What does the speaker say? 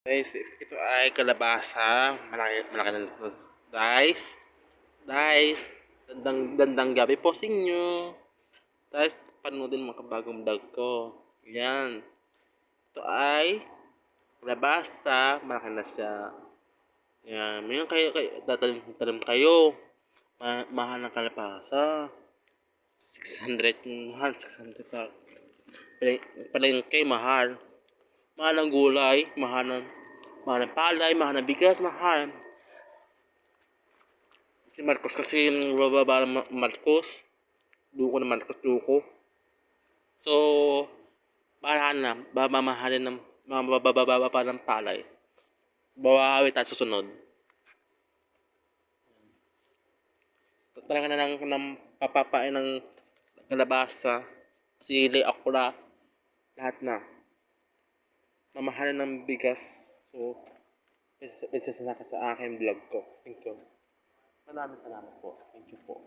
Guys, ito ay kalabasa. Malaki, malaki na ito. Guys, guys, dandang gabi po sa inyo. Guys, panoodin mga kabagong vlog ko. Yan. Ito ay kalabasa. Malaki na siya. Yan. Ngayon talim kayo. Mahal ng kalabasa. 600 mahal. 600 pa. Palengke, mahal. Mahal ng gulay. Mahal ng palay. Mahal ng bigas. Mahal. Si Marcos kasi yung bababa ng Marcos. Duko ng Marcos, duko. So, para na, babamahalin ng mabababa pa ng palay. Bawawi tayo susunod. Talaga na ng papapain ng kalabasa, sili, okra, lahat na. Mamahalin ng bigas. So, isa sa aking vlog ko. Thank you. Maraming salamat po. Thank you po.